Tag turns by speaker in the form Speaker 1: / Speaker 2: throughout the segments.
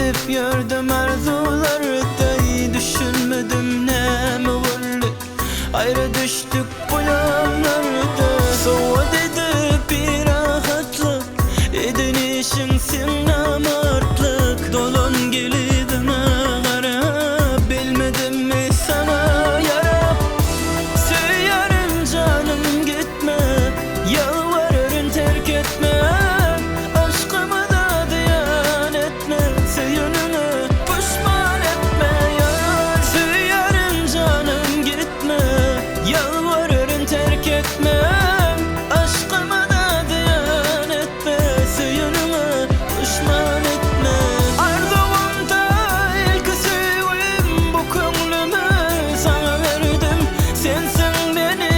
Speaker 1: edip yordum arzularda, düşünmedim neme oldu. Ayrı düştük bu yollarda. Soğuk edip bir rahatlık edinişin sin namartlık. Dolun gelidin ağara, bilmedim mi sana yarab. Söylerim canım gitme, yalvarırım terk etme. Aşkımı da diyan etme, sevgilini pişman etme yar. Söylerim canım gitme, yalvarırım terk etme. Aşkımı da diyan etme, sevgilini pişman etme. Ardımda ilk sevim bu koynlumu sana verdim. Sensin beni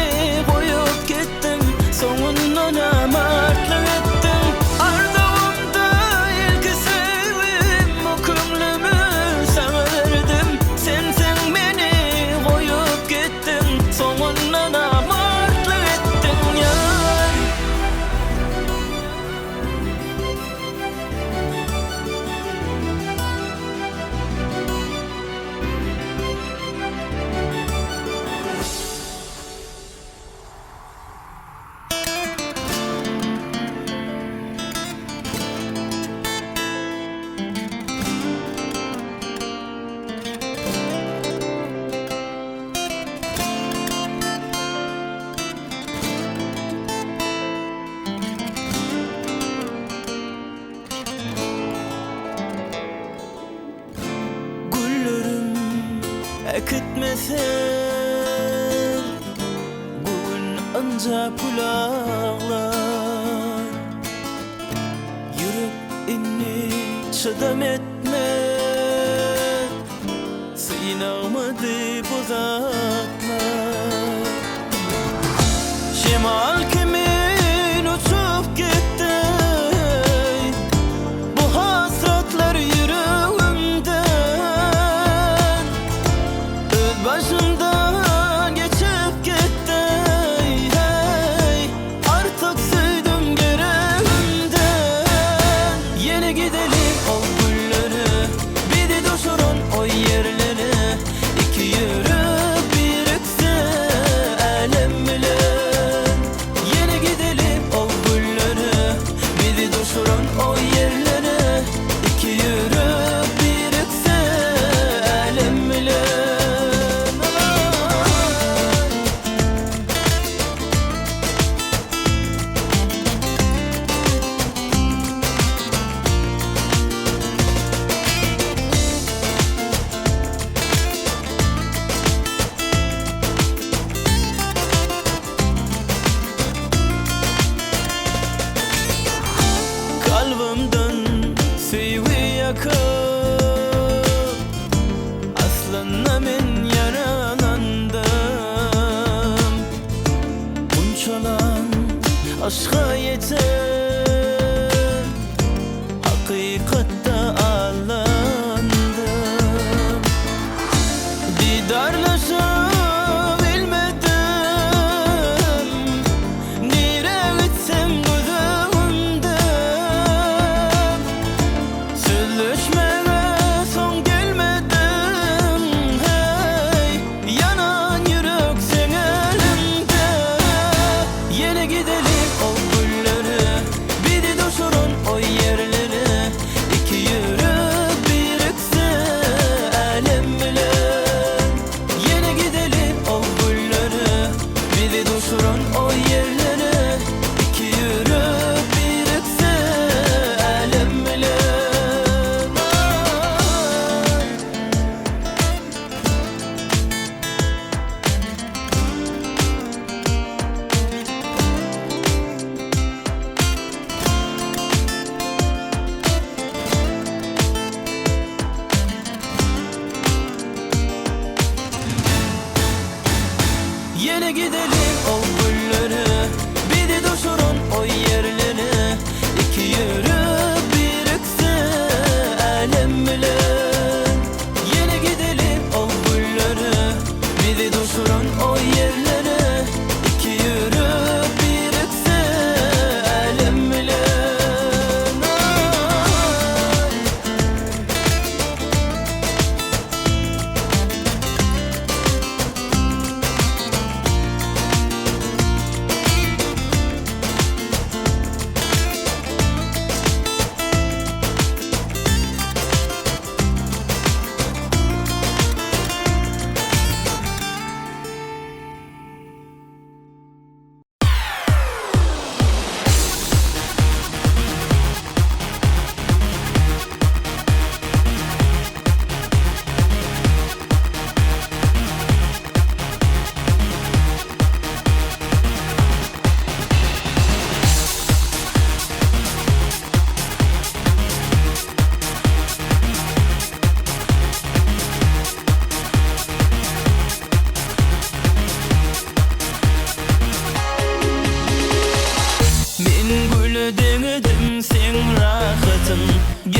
Speaker 1: koyup gittin, sonunda namartlık ettin. Ardımda ilk sevim bu koynlumu sana verdim. Sensin beni koyup gittin, sonunda namartlık ettin yar. Güllerim ekitmesen, bugün anca kulaklar. Yürüp inni çadam etme, sığınamadı bu zatlar. Şimal kimin uçup gitti, bu hasretler yüreğimden. Öz başımdan geçip gitti, hey. Artık sevdim gereğimden. Yeni gidelim o gülleri, bir de düşürün o yerleri. İki yürüp birikse alem bilen. Yeni gidelim o gülleri, bir de düşürün o yerleri. İki yürüp birikse alem bilen. Kalbimden sevgi yakıp, aslında men yaralandım. Bunçalan aşka yeter, hakikatte ağlandım. Didarlaşabilmedim, nere gitsem gözümden. Sözleşmeye son gelmedim, hey. Yanan yürek sen elimde. Yeni gidelim o gülleri, bir de düşürün o yerleri. İki yürüp birikse alem bilen. Yeni gidelim o gülleri, bir de düşürün o yerleri. İki yürüp birikse alem bilen. Yeni gidelim o gülleri, bir de düşürün o yerleri. İki yürüp birikse alem bilen. Yeni gidelim o gülleri, bir de düşürün o yerleri. İki yürüp birikse alem bilen.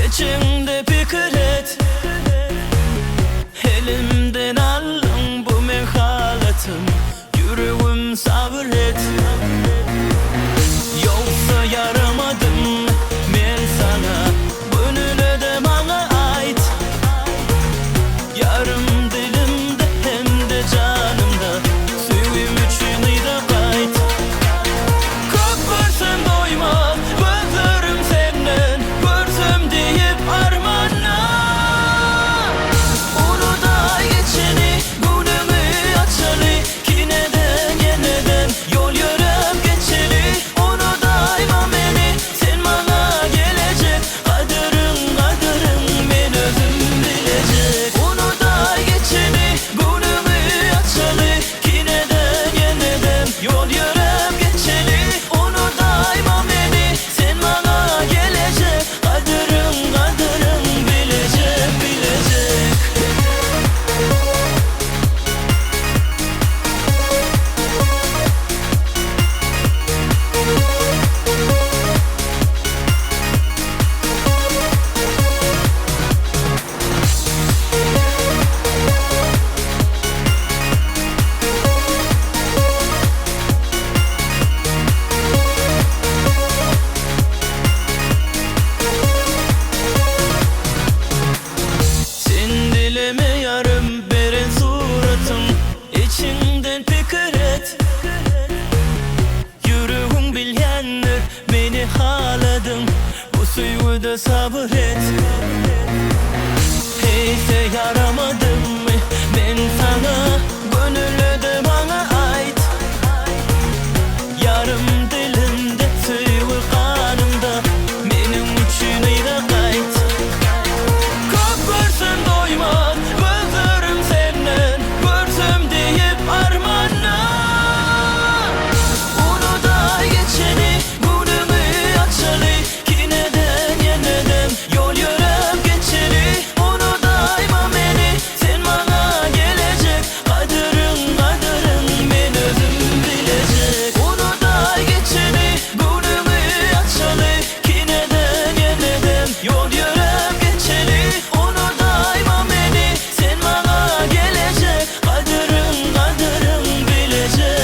Speaker 1: İçinde fikir et, elimden alın bu mehalatım, yüreğim sabret. Yoksa yaramadım ben sana, gönül de bana ait. Yarım dilimde hem de canımda, suyum için ida kayıt. Koklarsan doymaz gözlerim senden, görsem deyip armağanla. Onu da geçeni, günümü açalı, kineden yeniden yol yürüp geçeli. Onu daima beni, sen bana gelecek, kaderin ben özüm bilecek. Onu da geçeni, günümü açalı, kineden yeniden yol yürüp geçeli. Onu daima beni, sen bana gelecek, kaderin bilecek. Sen dileme yarım beren suratım, içinden fikir et. Yüreğim bilyenler beni haladım, bu suyu da sabret. Heyse yaramadım mı ben sana, gönül de bana ait. Yarım dilimde suyu kanımda, benim için ida kayıt. Koklarsan doymaz gözlerim senden, görsem deyip armağanla. Onu da geçeni, günümü açalı, kineden yeniden yol yürüp geçeli. Onu daima beni, sen bana gelecek, kaderin ben özüm bilecek. Onu da geçeni, günümü açalı, kineden yeniden yol yürüp geçeli. Onu daima beni, sen bana gelecek, kaderin bilecek.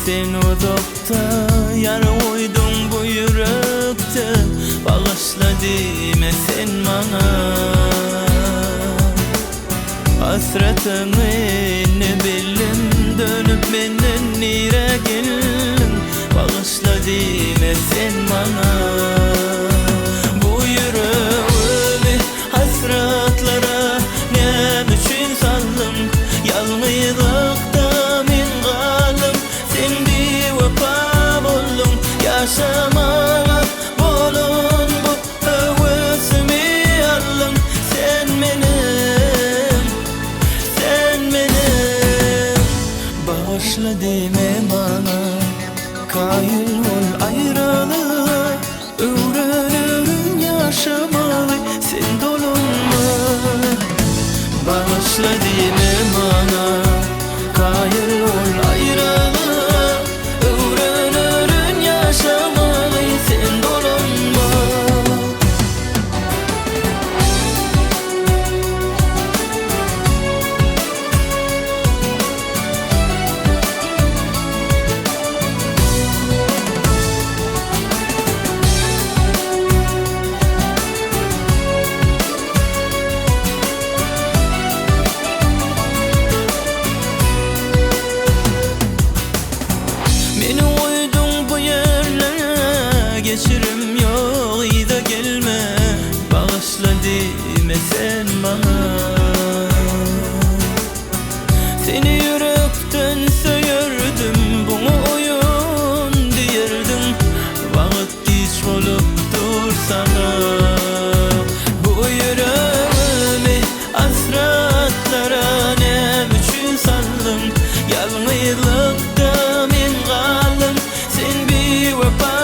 Speaker 1: Sen uzakta, yara uydun bu yürekte. Bağışla deme sen bana, hasretini ne bildim, dönüp benden nire geldim. Bağışla deme sen bana, bu yüreğimi hasretlere ne için saldım. Yalnızlıkta min kaldım, sen bir vefa buldun. Yaşamaya bolun bu hevesimi aldın. Sen benim Bağışla deme bana, kail ol ayrılığa. Öğrenirim yaşamayı sen dolunma. Bağışla deme bana, kail ol ayrılığa. Öğrenirim yaşamayı sen dolunma. Beni uydun bu yerlere, geçirim yok iyi de gelme. Bağışla deme sen bana. Seni yürekten söylerdim, bunu oyun diyerdim. Vakit geç olup dursana. Bu yüreğimi hasretlara ne için saldım? Yalnızlıkta men kaldım. Sen bir vefa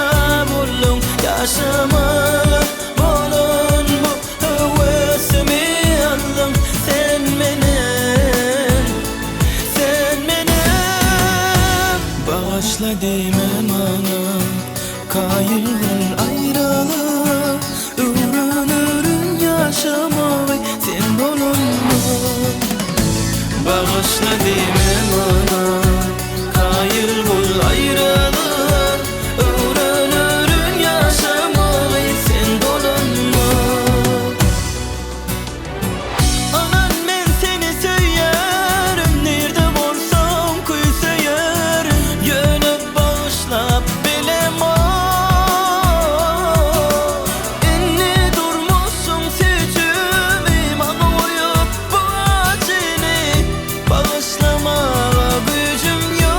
Speaker 1: buldun, yaşamaya bolun bu hevesimi aldın. Sen benim bağışla deme bana, kail ol ayrılığa. Öğrenirim yaşamayı sen dolunma. Bağışla deme bana, kail ol ayrılığa. Öğrenirim yaşamayı sen dolunma. Anan ben seni söylerim, nerede bolsam kuyseyerim. Yönüp bağışlap bilem o. Inni durmuşsun seçimi, bana uyup bu acını. Bağışlamaya gücüm yok.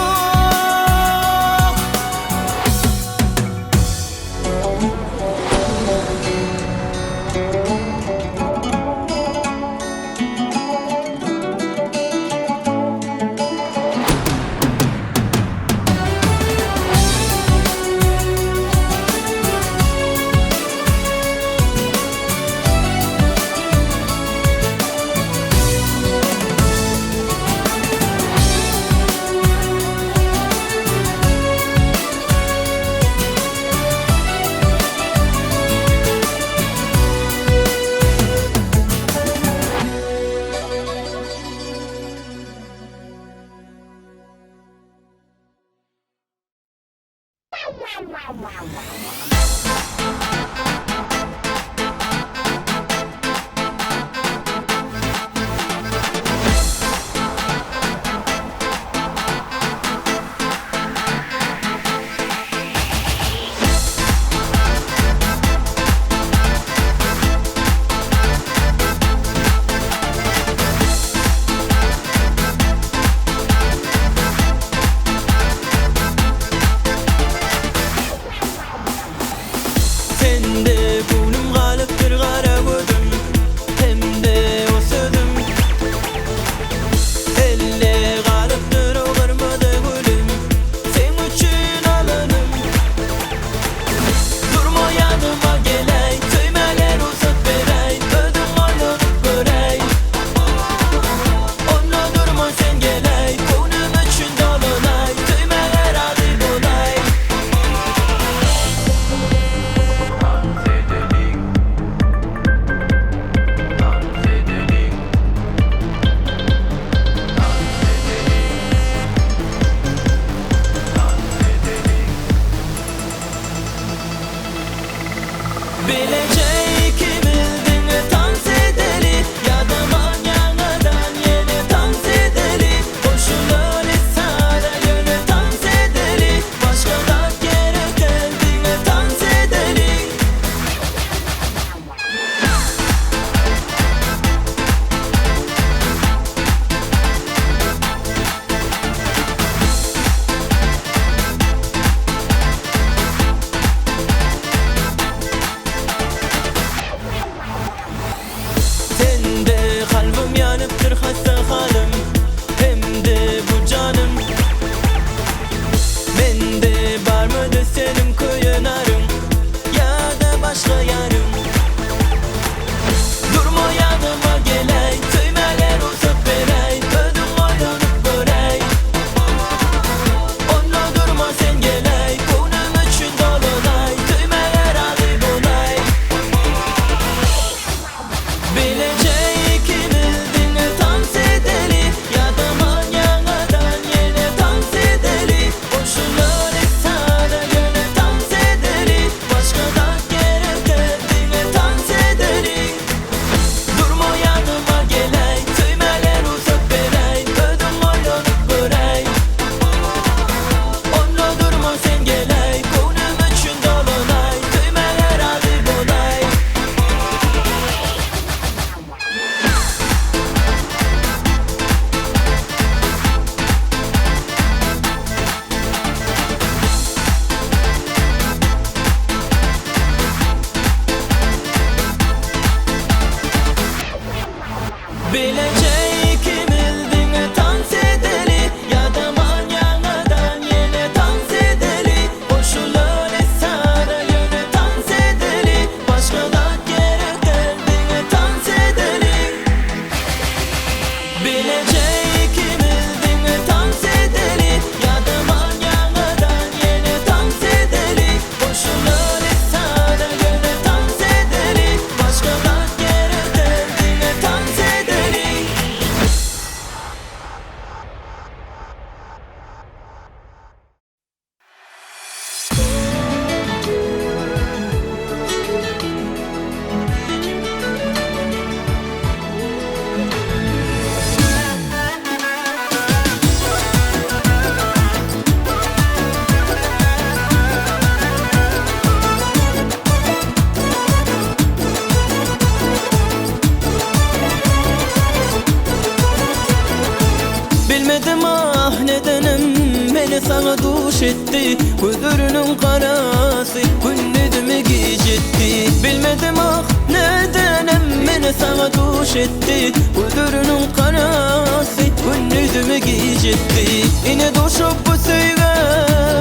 Speaker 1: sana duş etti. Gözlerinin karası gündüzümü gecetti. Bilmedim ah nedenem beni sana duş etti. Gözlerinin karası gündüzümü gecetti. Yine doşup bu sevge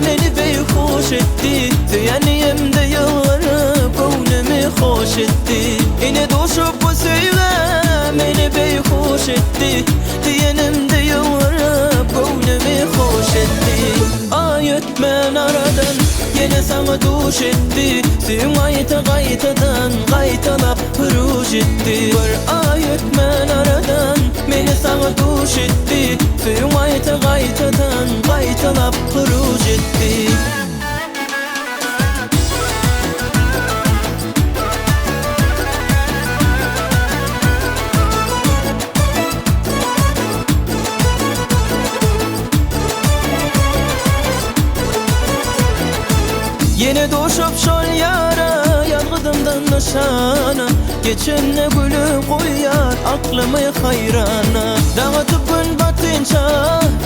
Speaker 1: beni beyhuş etti. Zeyniyemde yılları gönlümü hoş etti. Yine doşup bu sevge beni beyhuş etti. Diyenim de yılları gönlümü hoş etti. Ay ötmen aradan yine sana duş etti. Suyun gaytadan gaytalap hıruş etti. Bir ay ötmen aradan beni sana duş etti. Suyun gaytadan gaytalap hıruş etti. Yine doşup şol yara yalgıdımdan nişana. Geçenle gülü koyar aklımı hayrana. Dağıtıp gün batınca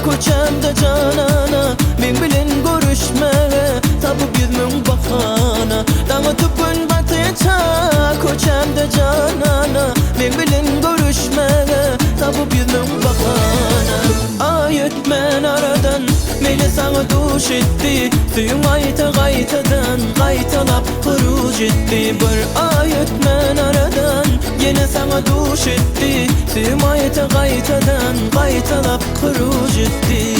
Speaker 1: koçamda canana. Ben bilen görüşmeye tapıp yüzmün bahana. Dağıtıp gün batınca koçamda canana. Ben bilen görüşmeye tapıp yüzmün bahana. Ay ötmen aradan beni sana duş etti. Suyun gaytadan gaytalap hıruş etti. Bir ay ötmen aradan yine sana duş etti. Suyun gaytadan gaytalap hıruş etti.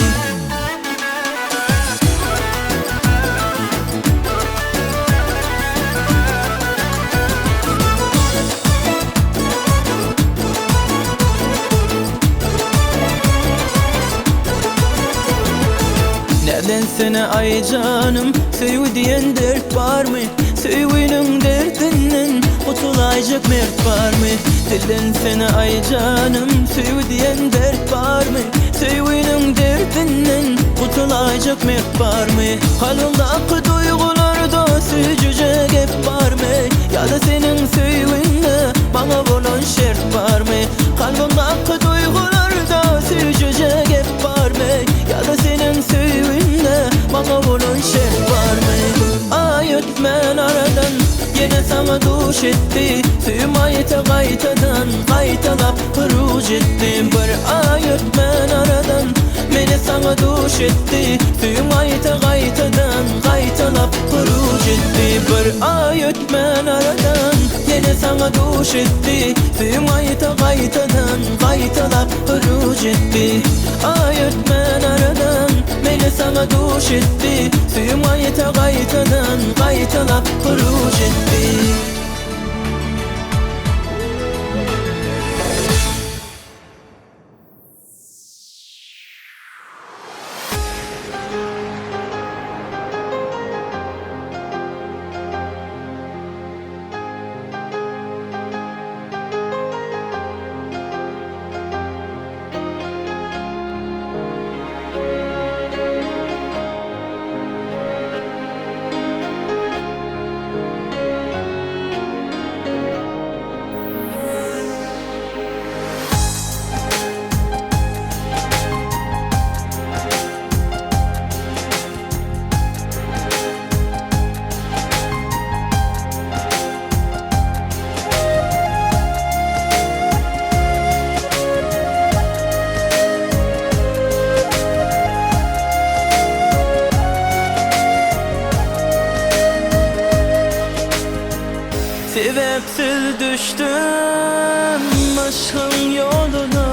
Speaker 1: Neden sana ay canım sev diyen dert var mı? Sevinin derdinden kurtulayacak mert var mı? Neden sana ay canım sev diyen dert var mı? Sevinin derdinden kurtulayacak mert var mı? Kalbimdeki duygularda süzücek hep var mı? Ya da senin sevinle bana olan şert var mı? Kalbimdeki duygularda süzücek hep var mı? Ya da senin sevinle bana olan şert var mı? Ay ötmen aradan yine sana duş etti. Suyum gaytadan gaytalap hıruş etti. Bir ay ötmen aradan beni sana duş etti. Suyum gaytadan gaytalap hıruş etti. Bir ay ötmen aradan yine sana duş etti. Suyum gaytadan gaytalap hıruş etti. Ay ötmen aradan beni sana duş etti. Suyum gaytadan gaytalap hıruş etti. Sebepsiz düştüm aşkın yoluna.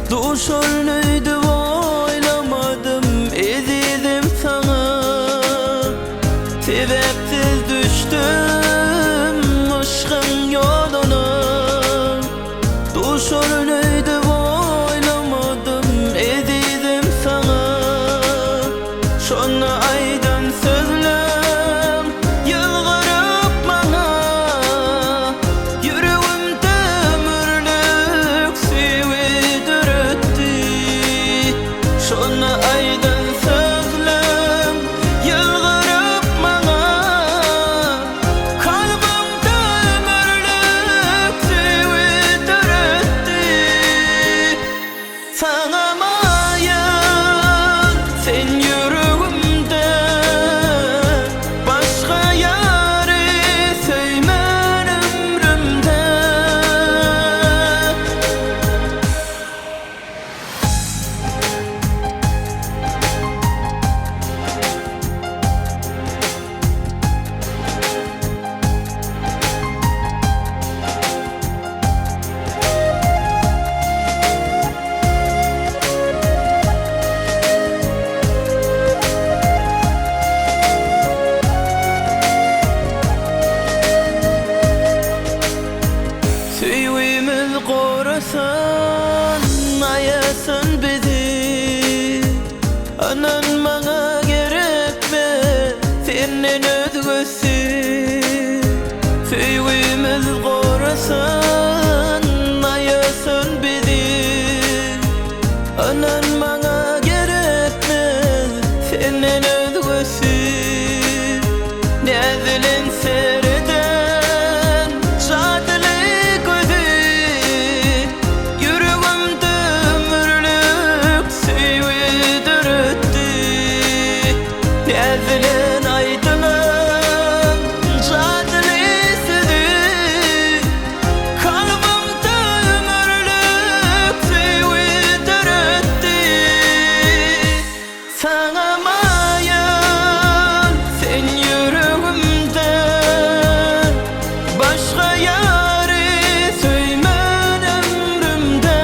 Speaker 1: Duş önüydü oylamadım ezildim sana. Sebepsiz düştüm aşkın yoluna. Duş önüydü oylamadım ezildim sana. Şonu aydan sözler Anan bana gerekme senden özgüsü. Süyümüz korasan ayasın bizi. Anan bana gerekme senden özgüsü. Nezilin seriden şadlık gözü. Yüreğimde ömürlük sevgidir öttü. Nezilin aydınım şadlık sözü. Kalbimde ömürlük sevgidir öttü. Sana mayan sen yüreğimde, başka yâri söymen ömrümde.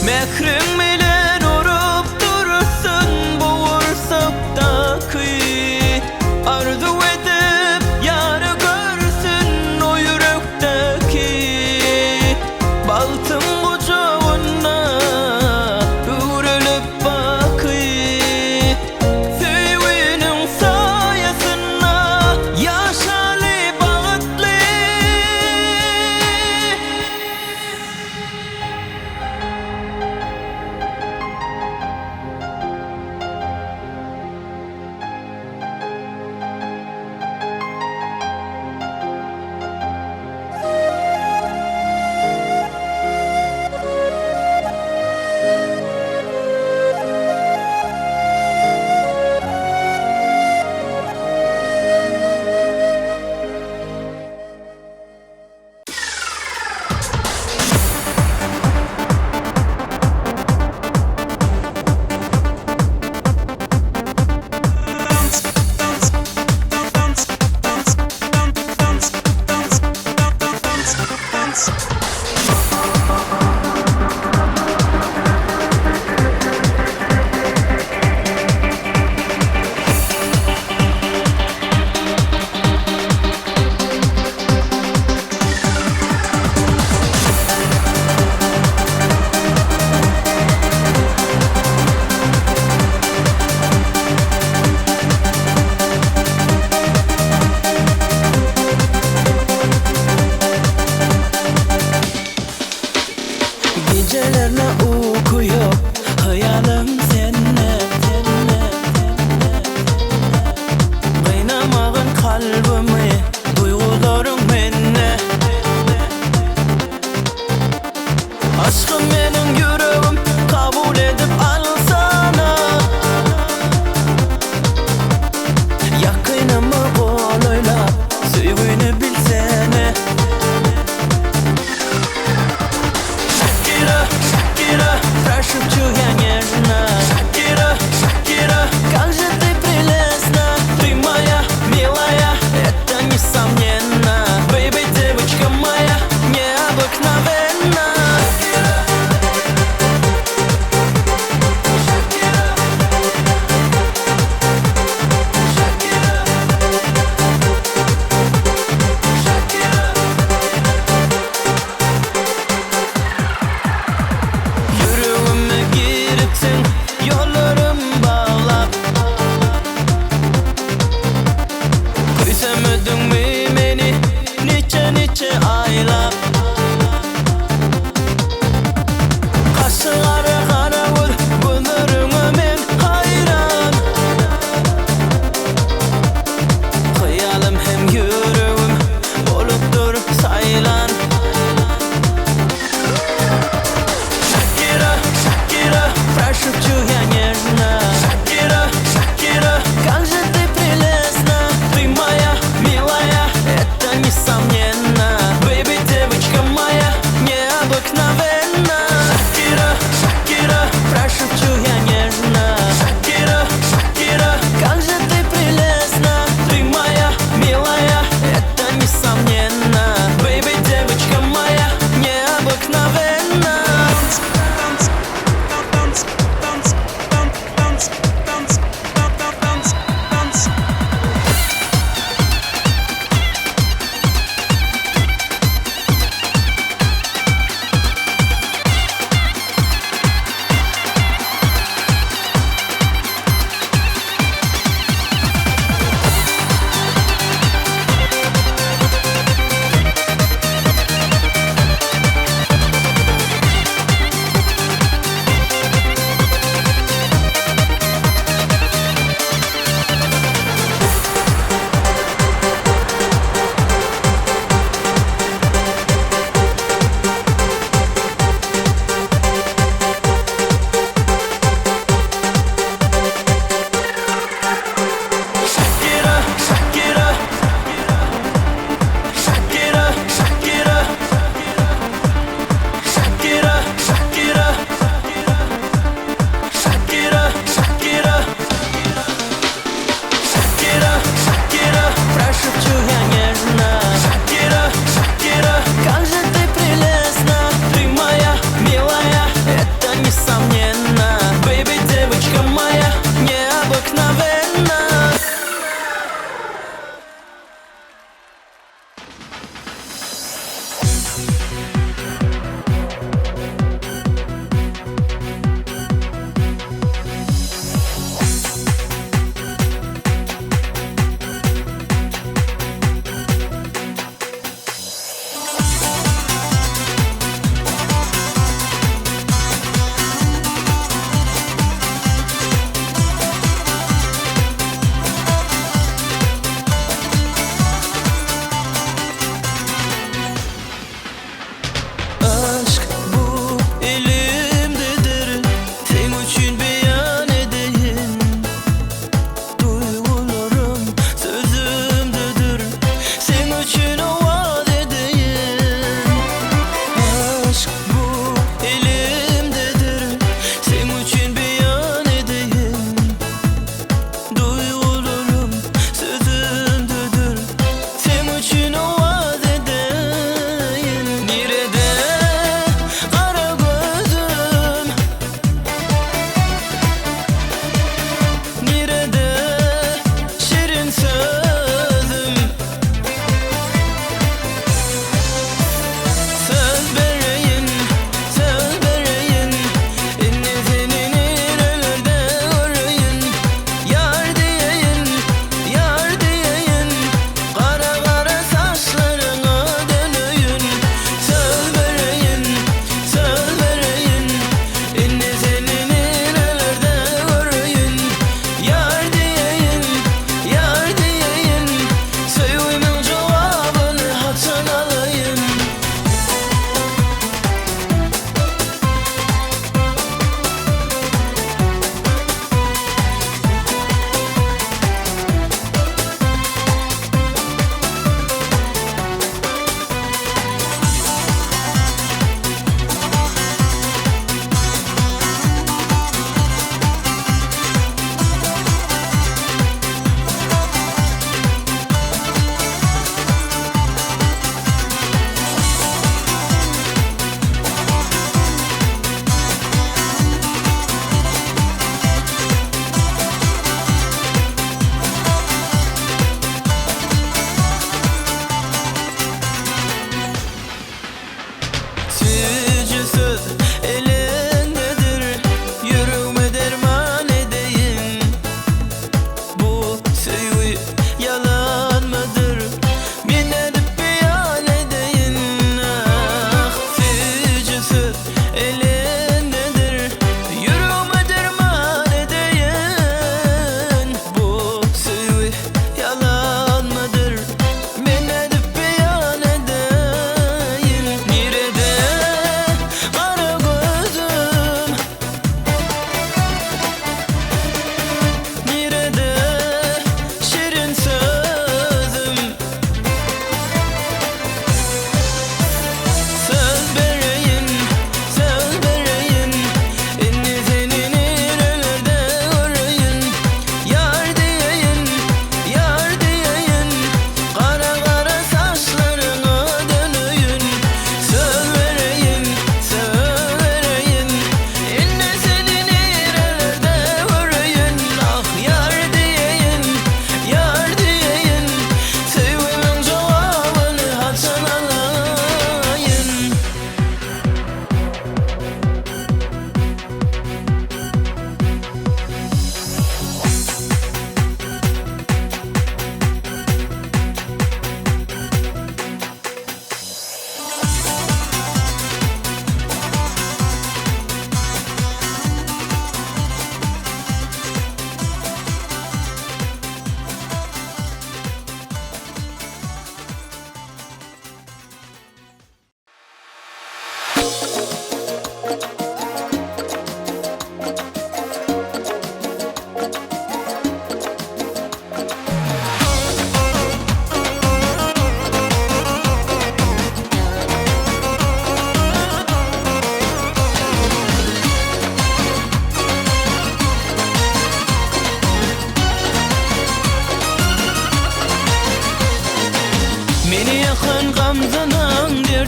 Speaker 1: Mehrim bilen urup durursun boğursak da kıy. Arzu edip yarı görsün o yürekteki. Baltım bucağına öğrülüp bakıy. Sevginin sayesinde yaşalı bağıtlı. Gecelerine uyku yok, hayalim seninle. Kaynamağın kalbimi, duygularım menne. Aşkım benim yüreğim kabul edip alsana. Yakınımı olayla sevgini bilsene. Shakira, Shakira, прошу тебя нежно. Shakira, Shakira, как же ты прелестна. Ты моя милая, это несомненно. Baby, девочка моя, необыкновенна. Shakira,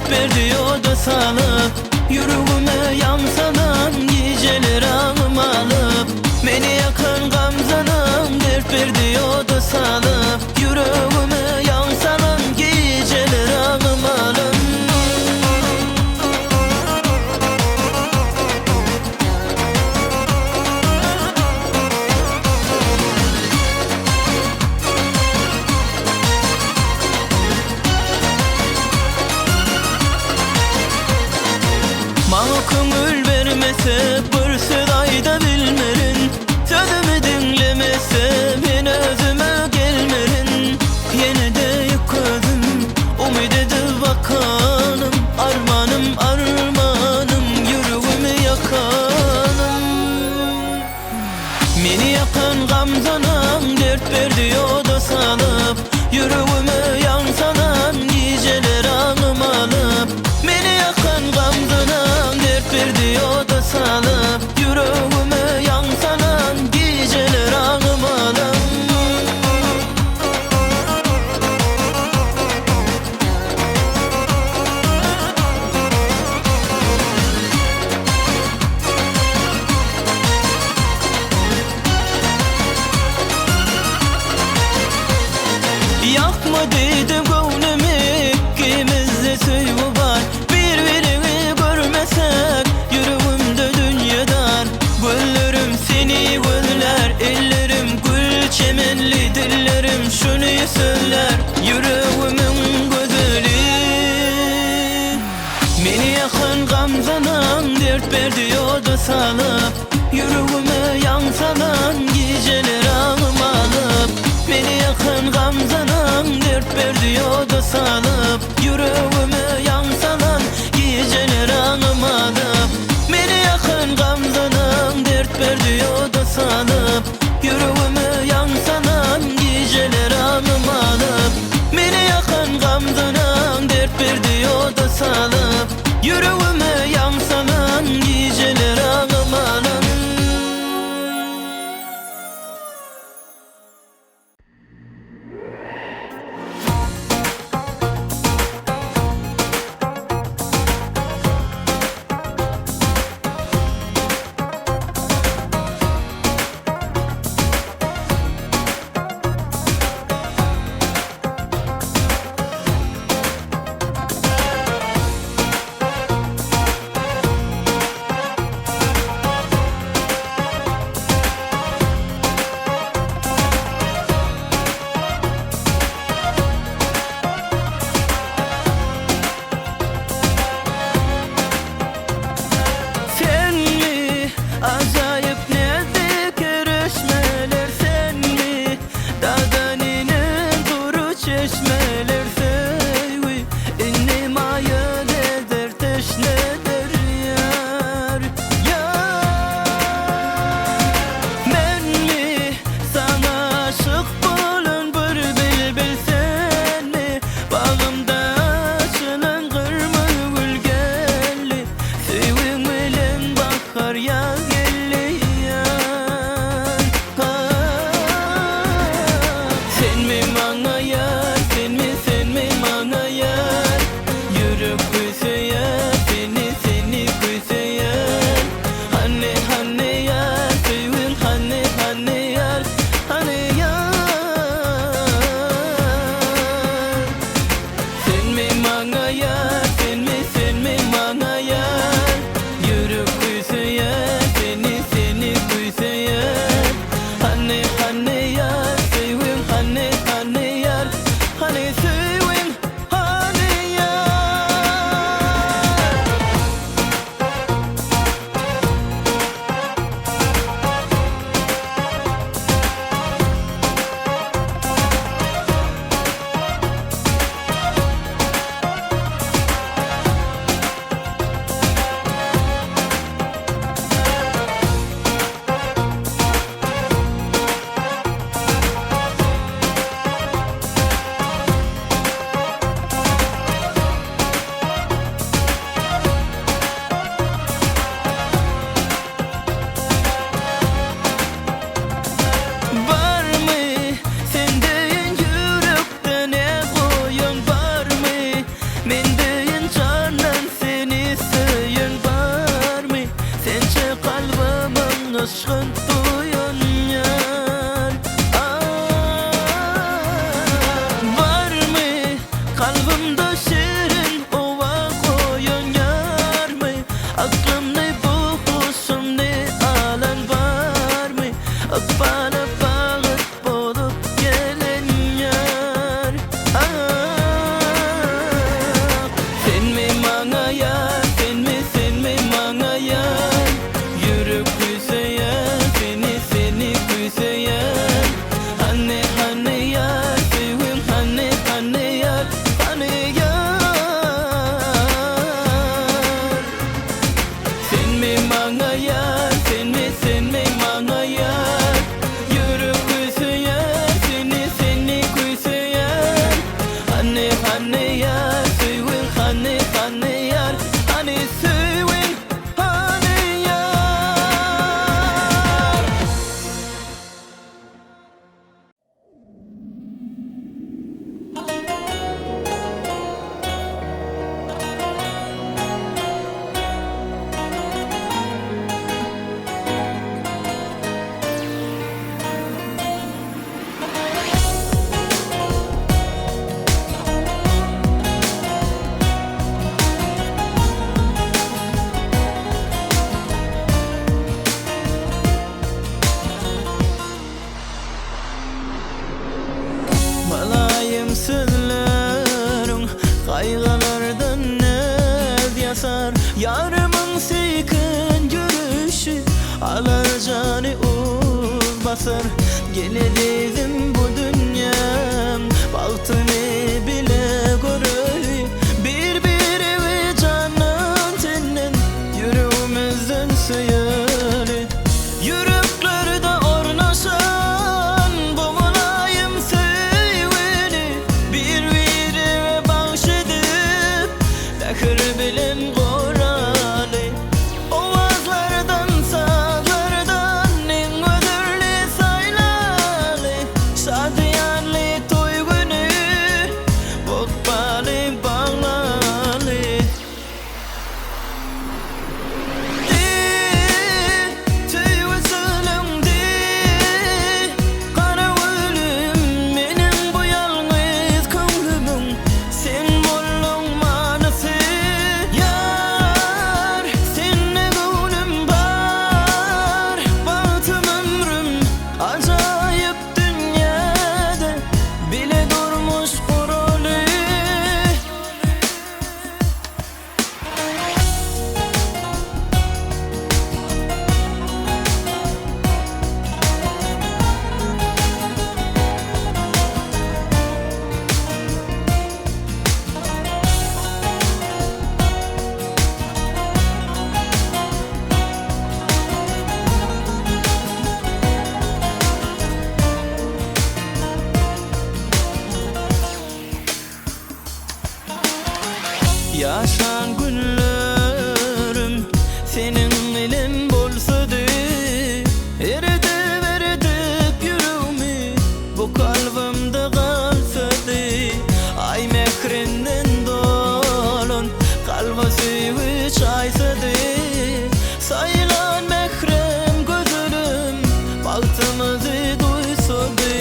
Speaker 1: dert verdi o da salıp yüreğime yansanan geceler ağım alıp beni yakan gamzanam dert verdi o da salıp yüreğime yansanan geceler ağım alıp Bana köngül vermese bir sırayda bilmerin sözümü dinlemese ben özüme gelmerin yine de yıkadım umid edip bakanım armanım armanım yüreğimi yakanım beni yakan gamzanam dert verdi o da salıp yüreğime yansanan geceler ağım alıp beni yakan gamzanam dert verdi o da salıp yüreğime yansanan geceler ağım alıp Yakma dedim gönlümü ikimizde sevgi var birbirini görmesek yüreğimde dünya dar güllerim seni güller ellerim gül çemenli dillerim şunu söyler yüreğimin gözeli beni yakan gamzanam dert verdi o da salıp yüreğime yansanan geceler ağım alıp beni yakan gamzanam dert verdi o da salıp yüreğime yansalan geceler ağım alıp beni yakan gamzanam dert verdi o da salıp yüreğime yansalan geceler ağım alıp beni yakan gamzanam dert verdi o da salıp yüreğime yansalan geceler ağım alıp aşkın duyan yar. Var mı kalbimde şirin ova koyan yar mı? Aklımda bu husumda alan var mı? Bana bağıt bulup gelen yar. Sen mi bana yar, sen mi bana yar? Yürüp güzeyen, seni güzeyen. Hani yar, sevim hani yar, hani yar. Sen mi bana yar, sen mi bana yar? Yürüp güzeyen, seni güzeyen. Hani yar, sevim hani yar, hani sevim hani yar. Malayım sözlerin kaygılardan nez yasar. Yarımın seykin görüşü alar canı ul basar. Gene dedim bu dünyam baktını bile görür. Birbiri ve canan senin yüreğimizden sıyırır. Yüreklerde ornaşan bu mulayim sevini birbirine bağışladıp bakır bilen koralı. Ovazlardan sağlardan en ödürlü saylalı. Şadiyanlı toy günü bokbalı bağlalı. Acayip dünyada bile durmuş kurulu. Yaşan günlerim senin elin bolsadı. Eridip yüreğimi bu kalbimde kalsadı. Ay mekrinden dolun kalba suyu çaysadı. Sayılan mekrem gözlerim baktığımızı duysadı.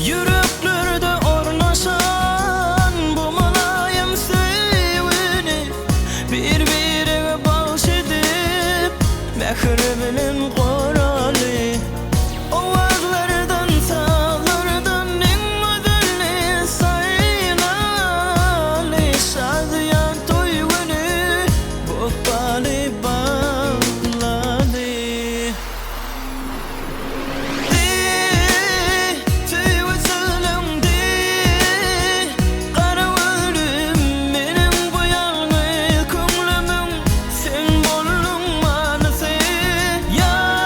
Speaker 1: Yüreklerde ornaşan bu mulayim sevini birbirine bağışladıp bakır bilen koralı. Ovazlardan sağlardan en ödüllü sayılalı. Şadiyan toy günü bokbalı bağladı. Yar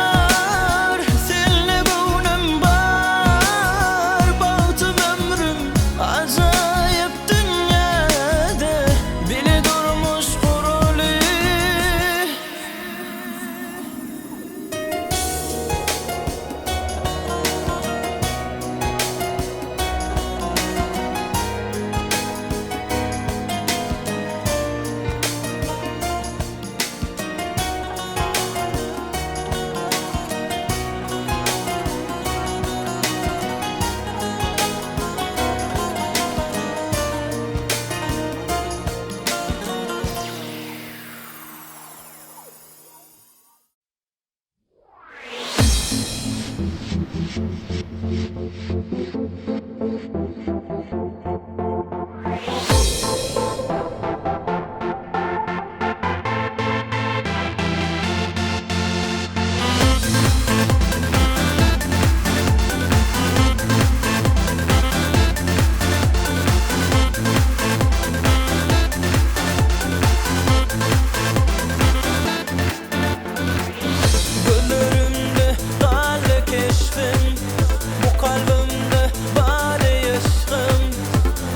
Speaker 1: Gönlümde kaldı keşfim, bu kalbimde bade yaşım.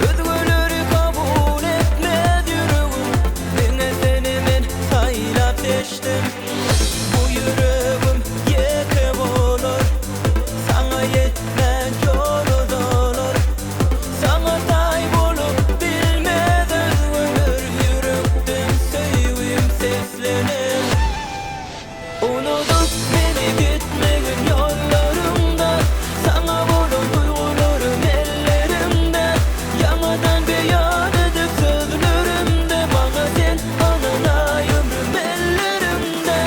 Speaker 1: Özgürleri kabul etmez yüreğim, bana seni men saylap seçtim. Bu yüreğim yeke olur, sana yetmez yolu dolur. Sana tay bulup bilmez özgür, yürekten sevim seslenir. Unutup beni gitmegin yollarımda, sana bulan duygularım ellerimde. Yamadan beyan edip sözlerimde, bana sen anana ömrüm ellerimde.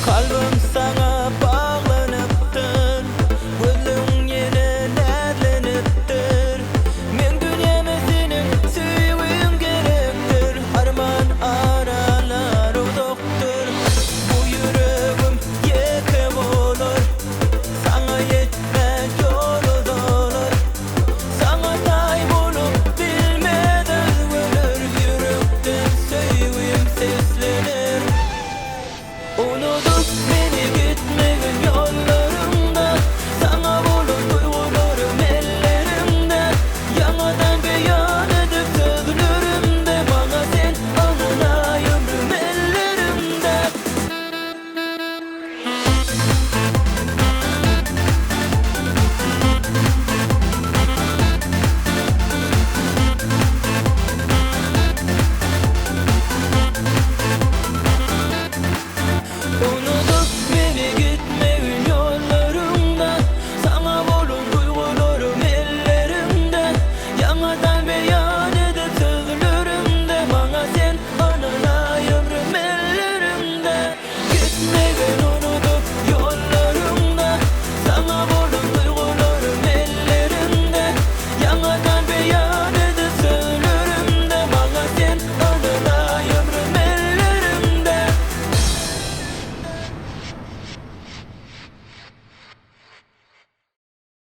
Speaker 1: Kalbim sana bağlanıptır, gözün yine nedleniptir. Men dünyama senin sevgin gerektir, harman aralar uzaktur. Bu yüreğim yeke olur, sana yetmez yolu dolur. Sana tay bulup bilmez özgürler, yürekten sevgim seslenir. Unutup